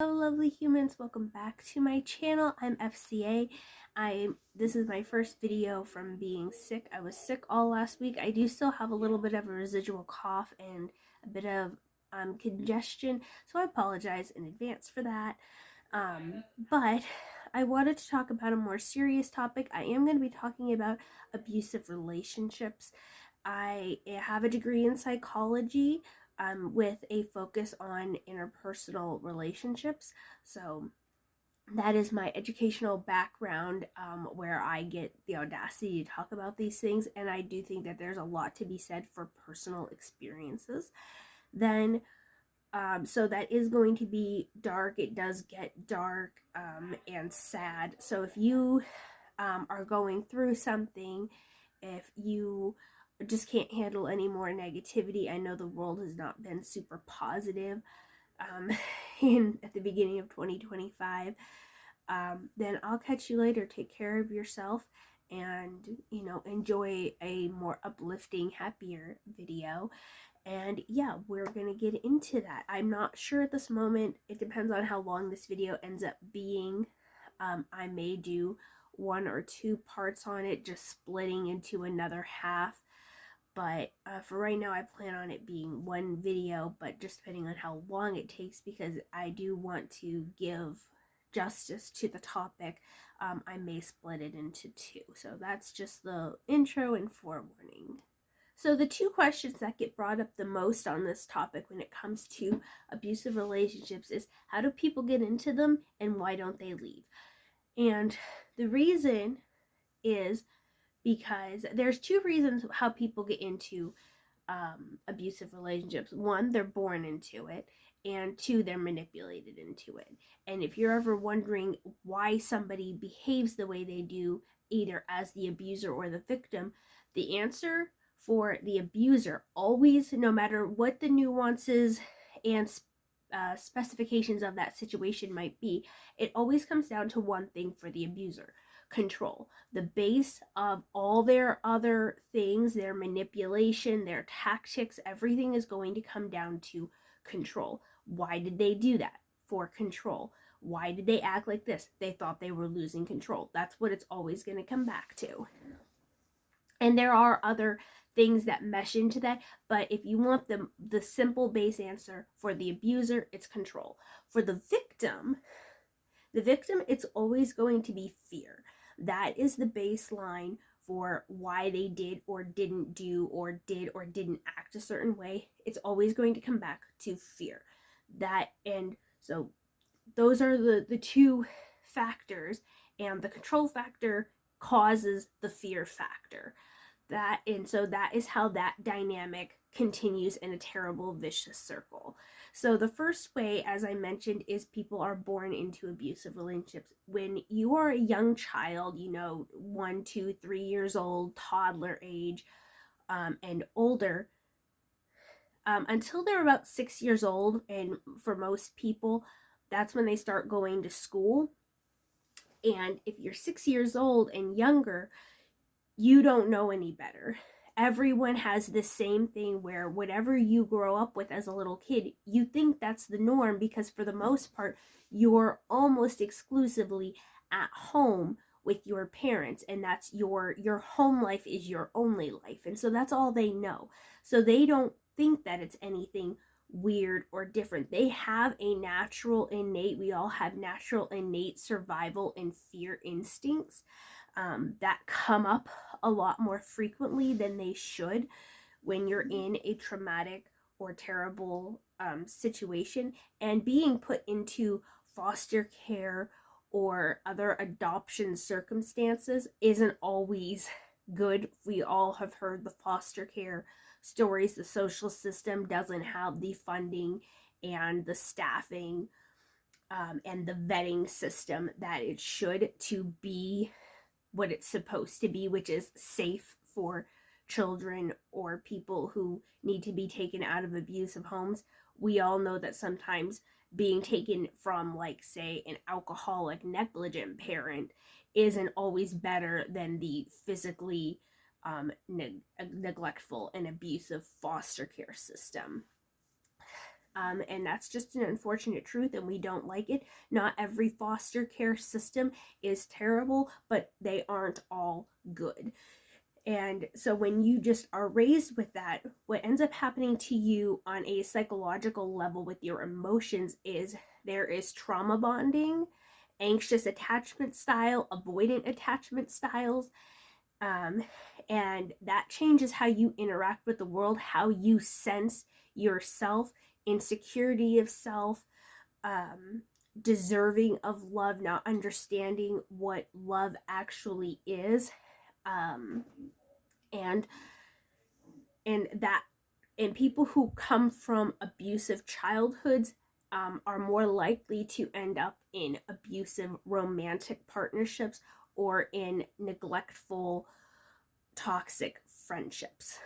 Hello lovely humans, welcome back to my channel. I'm FCA. This is my first video from being sick. I was sick all last week. I do still have a little bit of a residual cough and a bit of congestion, so I apologize in advance for that. But I wanted to talk about a more serious topic. I am going to be talking about abusive relationships. I have a degree in psychology with a focus on interpersonal relationships. So that is my educational background where I get the audacity to talk about these things. And I do think that there's a lot to be said for personal experiences. Then so that is going to be dark. It does get dark and sad. So if you are going through something, if you just can't handle any more negativity, I know the world has not been super positive um, at the beginning of 2025, then I'll catch you later. Take care of yourself and, enjoy a more uplifting, happier video. And yeah, we're gonna get into that. I'm not sure at this moment. It depends on how long this video ends up being. I may do one or two parts on it, just splitting into another half. But for right now, I plan on it being one video, but just depending on how long it takes, because I do want to give justice to the topic, I may split it into two. So that's just the intro and forewarning. So the two questions that get brought up the most on this topic when it comes to abusive relationships is, how do people get into them and why don't they leave? And the reason is because there's two reasons how people get into abusive relationships. One, they're born into it, and two, they're manipulated into it. And if you're ever wondering why somebody behaves the way they do, either as the abuser or the victim, the answer for the abuser always, no matter what the nuances and specifications of that situation might be, it always comes down to one thing for the abuser: control. The base of all their other things, their manipulation, their tactics, everything is going to come down to control. Why did they do that? For control. Why did they act like this? They thought they were losing control. That's what it's always going to come back to. And there are other things that mesh into that, but if you want the simple base answer for the abuser, it's control. For the victim, it's always going to be fear. That is the baseline for why they did or didn't do or did or didn't act a certain way. It's always going to come back to fear. And so those are the two factors, and the control factor causes the fear factor. So that is how that dynamic continues in a terrible vicious circle. So the first way, as I mentioned, is people are born into abusive relationships. When you are a young child, 1, 2, 3 years old, toddler age, and older, until they're about 6 years old, and for most people, that's when they start going to school. And if you're 6 years old and younger, you don't know any better. Everyone has this same thing where whatever you grow up with as a little kid, you think that's the norm, because for the most part, you're almost exclusively at home with your parents, and that's your home life is your only life. And so that's all they know. So they don't think that it's anything weird or different. They have a natural innate, we all have natural innate survival and fear instincts that come up a lot more frequently than they should when you're in a traumatic or terrible situation. And being put into foster care or other adoption circumstances isn't always good. We all have heard the foster care stories. The social system doesn't have the funding and the staffing and the vetting system that it should to be what it's supposed to be, which is safe for children or people who need to be taken out of abusive homes. We all know that sometimes being taken from, like, say, an alcoholic, negligent parent isn't always better than the physically neglectful and abusive foster care system. And that's just an unfortunate truth, and we don't like it. Not every foster care system is terrible, but they aren't all good. And so when you just are raised with that, what ends up happening to you on a psychological level with your emotions is there is trauma bonding, anxious attachment style, avoidant attachment styles, um, and that changes how you interact with the world, how you sense yourself, insecurity of self, um, deserving of love, not understanding what love actually is, um, and that and people who come from abusive childhoods are more likely to end up in abusive romantic partnerships or in neglectful toxic friendships.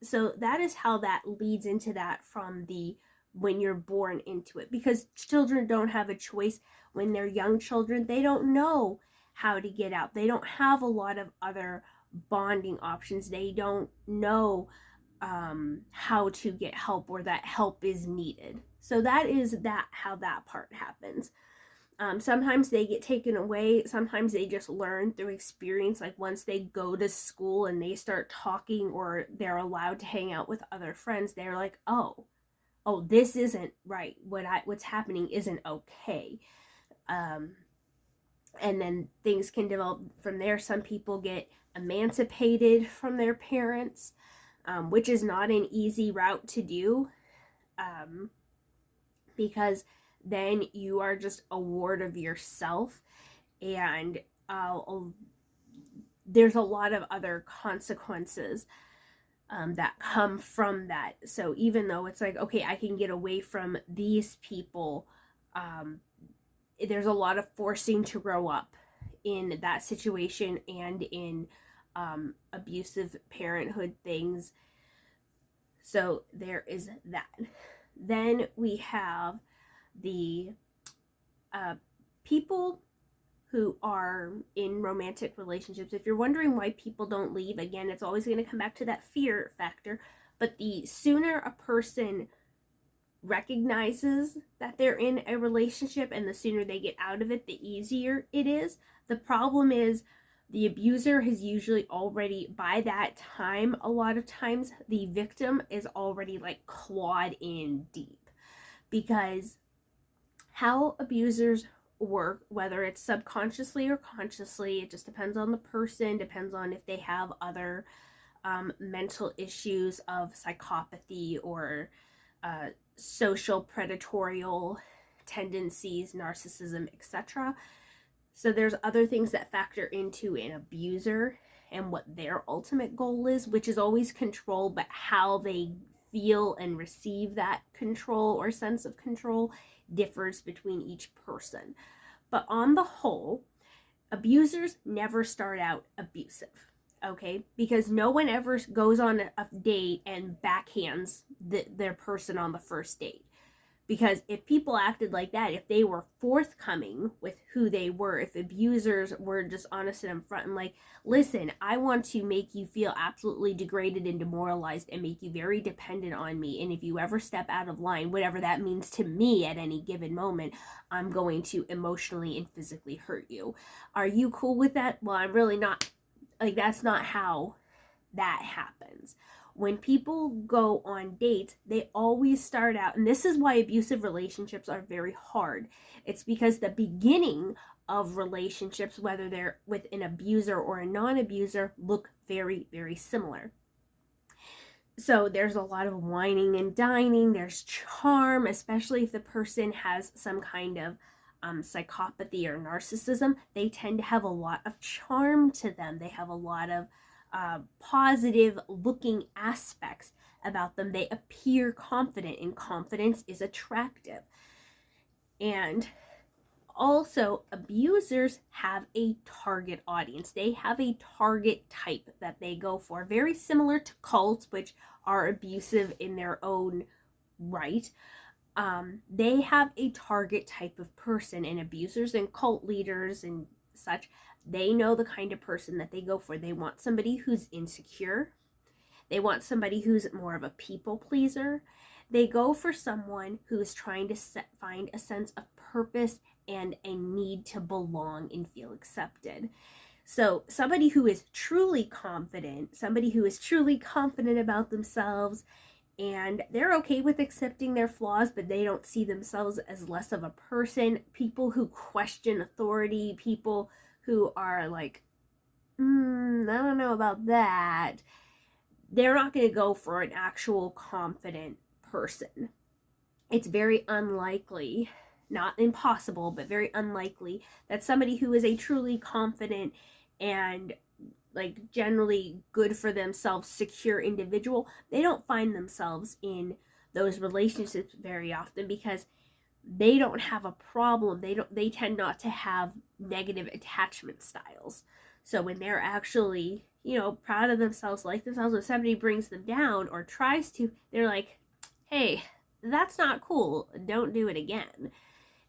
So that is how that leads into that from the when you're born into it, because children don't have a choice. When they're young children, they don't know how to get out. They don't have a lot of other bonding options. They don't know how to get help or that help is needed. So that is that how that part happens. Sometimes they get taken away. Sometimes they just learn through experience. Like once they go to school and they start talking or they're allowed to hang out with other friends, they're like, oh, this isn't right. What's happening isn't okay. Um, and then things can develop from there. Some people get emancipated from their parents, which is not an easy route to do, because then you are just a ward of yourself, and there's a lot of other consequences that come from that. So even though it's like, okay, I can get away from these people, there's a lot of forcing to grow up in that situation and in abusive parenthood things. So there is that. Then we have the people who are in romantic relationships. If you're wondering why people don't leave, again, it's always going to come back to that fear factor. But the sooner a person recognizes that they're in a relationship and the sooner they get out of it, the easier it is. The problem is the abuser has usually already, by that time, a lot of times, the victim is already like clawed in deep. Because how abusers work, whether it's subconsciously or consciously, it just depends on the person, depends on if they have other mental issues of psychopathy or social predatorial tendencies, narcissism, etc. So there's other things that factor into an abuser and what their ultimate goal is, which is always control, but how they feel and receive that control or sense of control differs between each person. But on the whole, abusers never start out abusive, okay? Because no one ever goes on a date and backhands their person on the first date. Because if people acted like that, if they were forthcoming with who they were, if abusers were just honest and upfront and like, listen, I want to make you feel absolutely degraded and demoralized and make you very dependent on me. And if you ever step out of line, whatever that means to me at any given moment, I'm going to emotionally and physically hurt you. Are you cool with that? Well, I'm really not. Like, that's not how that happens. When people go on dates, they always start out, and this is why abusive relationships are very hard. It's because the beginning of relationships, whether they're with an abuser or a non-abuser, look very, very similar. So there's a lot of whining and dining, there's charm, especially if the person has some kind of psychopathy or narcissism. They tend to have a lot of charm to them. They have a lot of positive looking aspects about them. They appear confident, and confidence is attractive. And also, abusers have a target audience. They have a target type that they go for, very similar to cults, which are abusive in their own right. They have a target type of person, and abusers and cult leaders and such, they know the kind of person that they go for. They want somebody who's insecure. They want somebody who's more of a people pleaser. They go for someone who is trying to find a sense of purpose and a need to belong and feel accepted. So somebody who is truly confident, about themselves, and they're okay with accepting their flaws, but they don't see themselves as less of a person. People who question authority, people who are like, I don't know about that. They're not going to go for an actual confident person. It's very unlikely, not impossible, but very unlikely that somebody who is a truly confident and like generally good for themselves, secure individual, they don't find themselves in those relationships very often because they don't have a problem. They tend not to have negative attachment styles. So when they're actually, proud of themselves, like themselves, when somebody brings them down or tries to, they're like, hey, that's not cool. Don't do it again.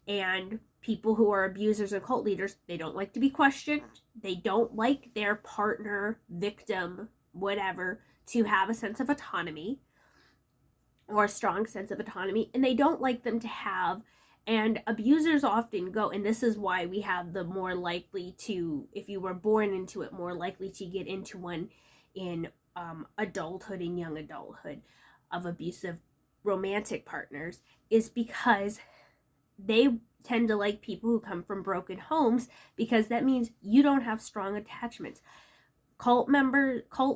And people who are abusers and cult leaders, they don't like to be questioned. They don't like their partner, victim, whatever, to have a sense of autonomy or a strong sense of autonomy. And they don't like them to have, and abusers often go, and this is why we have the more likely to, if you were born into it, more likely to get into one in adulthood and young adulthood of abusive romantic partners, is because they tend to like people who come from broken homes, because that means you don't have strong attachments. Cult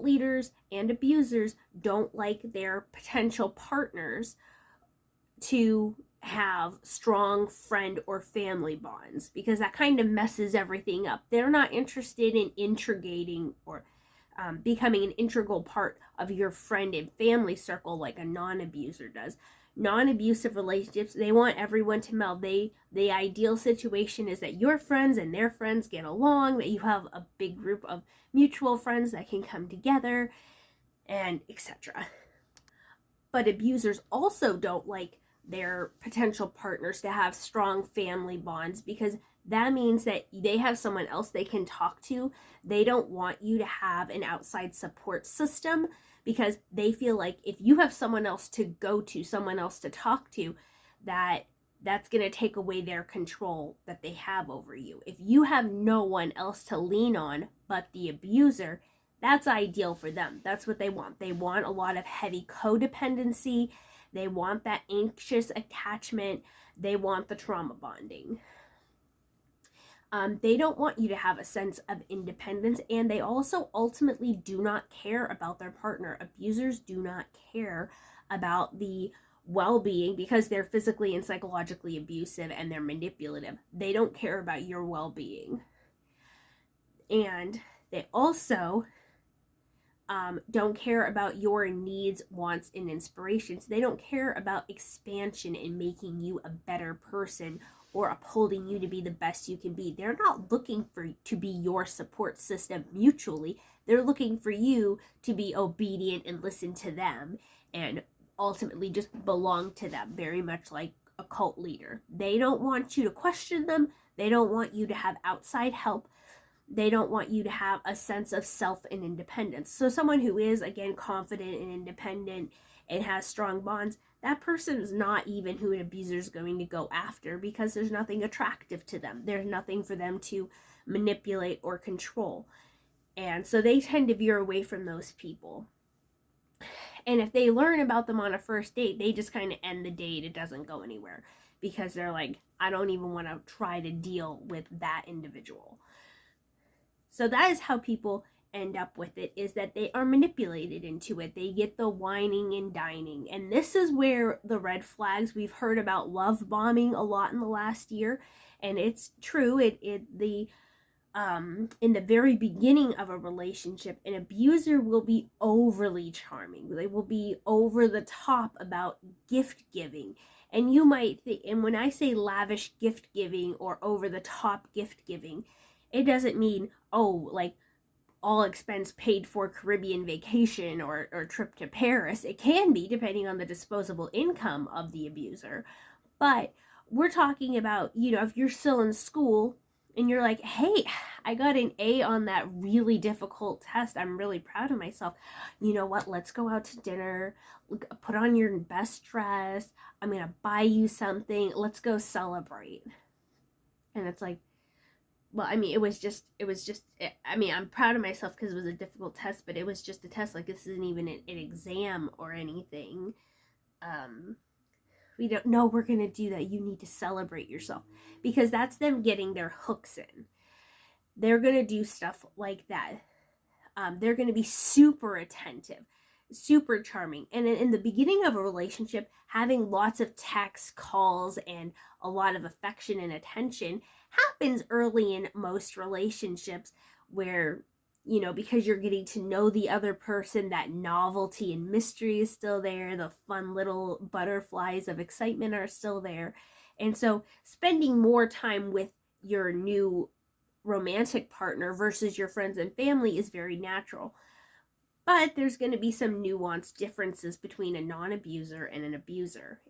leaders, and abusers don't like their potential partners to have strong friend or family bonds, because that kind of messes everything up. They're not interested in integrating or becoming an integral part of your friend and family circle like a non-abuser does. Non-abusive relationships, they want everyone to meld. The ideal situation is that your friends and their friends get along, that you have a big group of mutual friends that can come together, and etc. But abusers also don't like their potential partners to have strong family bonds, because that means that they have someone else they can talk to. They don't want you to have an outside support system, because they feel like if you have someone else to go to, someone else to talk to, that's going to take away their control that they have over you. If you have no one else to lean on but the abuser, that's ideal for them. That's what they want. They want a lot of heavy codependency. They want that anxious attachment. They want the trauma bonding. They don't want you to have a sense of independence, and they also ultimately do not care about their partner. Abusers do not care about the well-being, because they're physically and psychologically abusive and they're manipulative. They don't care about your well-being. And they also don't care about your needs, wants, and inspirations. They don't care about expansion and making you a better person or upholding you to be the best you can be. They're not looking to be your support system mutually. They're looking for you to be obedient and listen to them and ultimately just belong to them, very much like a cult leader. They don't want you to question them. They don't want you to have outside help. They don't want you to have a sense of self and independence. So someone who is, again, confident and independent and has strong bonds, that person is not even who an abuser is going to go after, because there's nothing attractive to them. There's nothing for them to manipulate or control. And so they tend to veer away from those people. And if they learn about them on a first date, they just kind of end the date. It doesn't go anywhere, because they're like, I don't even want to try to deal with that individual. So that is how people end up with it, is that they are manipulated into it. They get the whining and dining. And this is where the red flags, we've heard about love bombing a lot in the last year. And it's true. In the very beginning of a relationship, an abuser will be overly charming. They will be over the top about gift giving. And you might think, and when I say lavish gift giving or over the top gift giving, it doesn't mean, like all expense paid for Caribbean vacation or trip to Paris. It can be, depending on the disposable income of the abuser. But we're talking about, if you're still in school and you're like, hey, I got an A on that really difficult test. I'm really proud of myself. You know what? Let's go out to dinner. Put on your best dress. I'm going to buy you something. Let's go celebrate. And it's like, well, I mean, I mean, I'm proud of myself because it was a difficult test, but it was just a test. Like, this isn't even an exam or anything. Um, we don't know we're going to do that. You need to celebrate yourself because that's them getting their hooks in. They're going to do stuff like that. They're going to be super attentive, super charming. And in the beginning of a relationship, having lots of texts, calls, and a lot of affection and attention happens early in most relationships where, you know, because you're getting to know the other person, that novelty and mystery is still there. The fun little butterflies of excitement are still there. And so spending more time with your new romantic partner versus your friends and family is very natural. But there's going to be some nuanced differences between a non-abuser and an abuser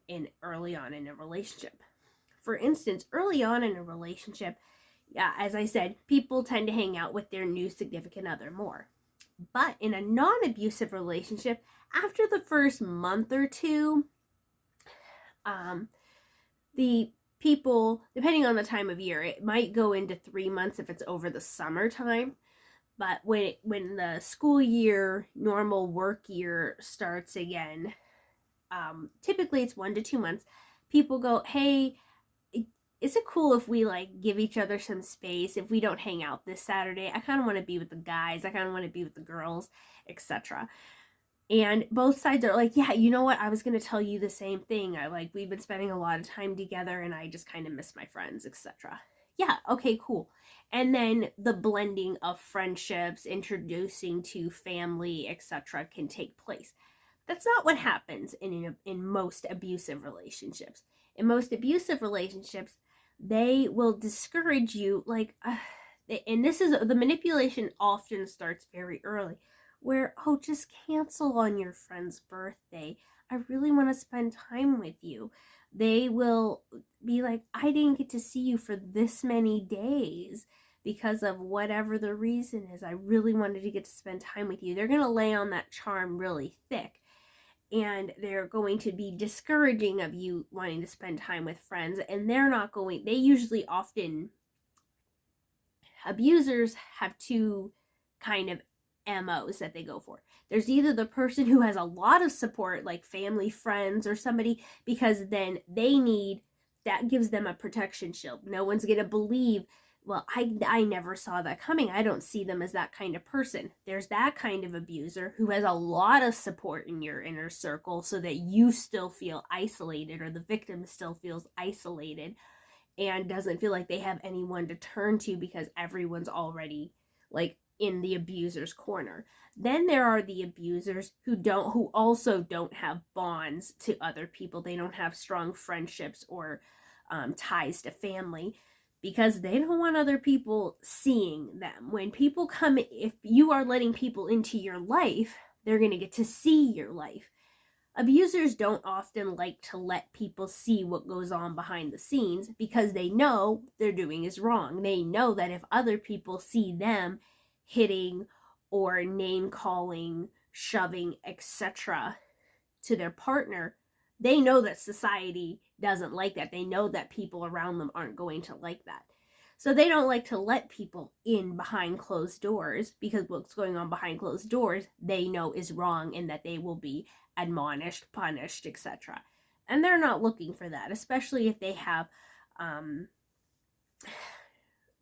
early on in a relationship. For instance, early on in a relationship, yeah, as I said, people tend to hang out with their new significant other more. But in a non-abusive relationship, after the first month or two, the people, depending on the time of year, it might go into 3 months if it's over the summertime. But when the school year, normal work year starts again, typically it's 1 to 2 months. People go, hey, is it cool if we like give each other some space? If we don't hang out this Saturday, I kind of want to be with the guys. I kind of want to be with the girls, etc. And both sides are like, yeah, you know what? I was going to tell you the same thing. We've been spending a lot of time together and I just kind of miss my friends, etc. Yeah, okay, cool. And then the blending of friendships, introducing to family, etc. can take place. That's not what happens in most abusive relationships. In most abusive relationships, they will discourage you, and this is the manipulation often starts very early where, oh, just cancel on your friend's birthday. I really want to spend time with you. They will be like, I didn't get to see you for this many days because of whatever the reason is. I really wanted to get to spend time with you. They're going to lay on that charm really thick. And they're going to be discouraging of you wanting to spend time with friends. And they usually often, abusers have two kind of MOs that they go for. There's either the person who has a lot of support, like family, friends, or somebody, because then that gives them a protection shield. No one's going to believe, well, I never saw that coming. I don't see them as that kind of person. There's that kind of abuser who has a lot of support in your inner circle so that you still feel isolated, or the victim still feels isolated and doesn't feel like they have anyone to turn to because everyone's already like in the abuser's corner. Then there are the abusers who also don't have bonds to other people. They don't have strong friendships or ties to family because they don't want other people seeing them. When people come, if you are letting people into your life, they're going to get to see your life. Abusers don't often like to let people see what goes on behind the scenes because they know they're doing is wrong. They know that if other people see them hitting or name calling, shoving, etc. to their partner, they know that society doesn't like that. They know that people around them aren't going to like that. So they don't like to let people in behind closed doors because what's going on behind closed doors they know is wrong and that they will be admonished, punished, etc. And they're not looking for that, especially if they have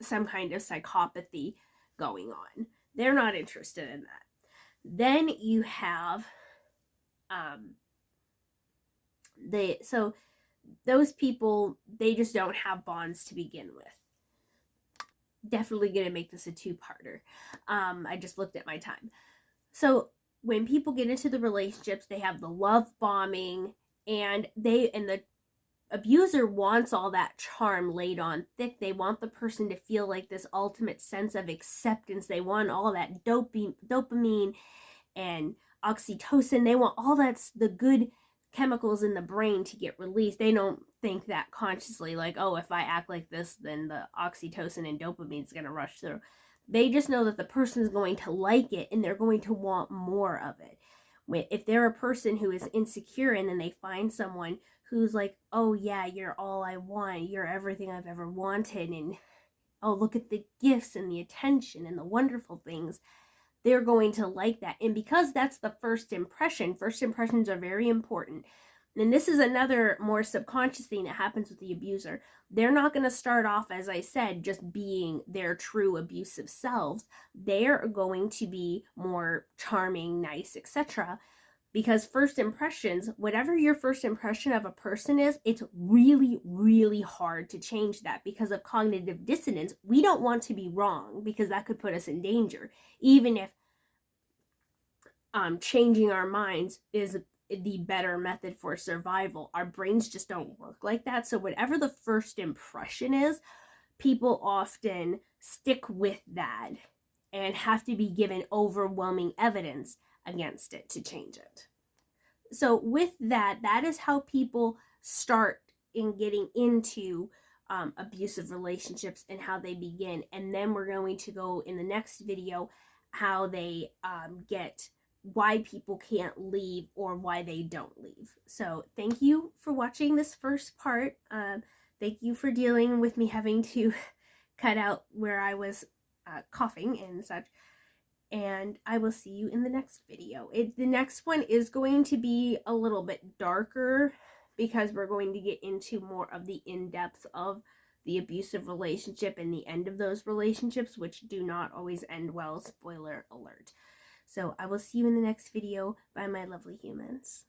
some kind of psychopathy going on. They're not interested in that. Then you have those people, they just don't have bonds to begin with. Definitely gonna make this a two-parter. I just looked at my time. So when people get into the relationships, they have the love bombing, and the abuser wants all that charm laid on thick. They want the person to feel like this ultimate sense of acceptance. They want all that dopamine and oxytocin. They want all that's the good chemicals in the brain to get released. They don't think that consciously, like, oh, if I act like this, then the oxytocin and dopamine is going to rush through. They just know that the person is going to like it and they're going to want more of it. If they're a person who is insecure and then they find someone who's like, oh yeah, you're all I want, you're everything I've ever wanted, and oh, look at the gifts and the attention and the wonderful things, they're going to like that. And because that's the first impressions are very important. And this is another more subconscious thing that happens with the abuser. They're not going to start off, as I said, just being their true abusive selves. They're going to be more charming, nice, etc. Because first impressions, whatever your first impression of a person is, it's really, really hard to change that because of cognitive dissonance. We don't want to be wrong because that could put us in danger, even if changing our minds is the better method for survival. Our brains just don't work like that. So whatever the first impression is, people often stick with that and have to be given overwhelming evidence against it to change it. So with that, that is how people start in getting into abusive relationships and how they begin. And then we're going to go in the next video how they get why people can't leave or why they don't leave. So thank you for watching this first part. Thank you for dealing with me having to cut out where I was coughing and such. And I will see you in the next video. The next one is going to be a little bit darker because we're going to get into more of the in-depth of the abusive relationship and the end of those relationships, which do not always end well, spoiler alert. So I will see you in the next video. Bye, my lovely humans.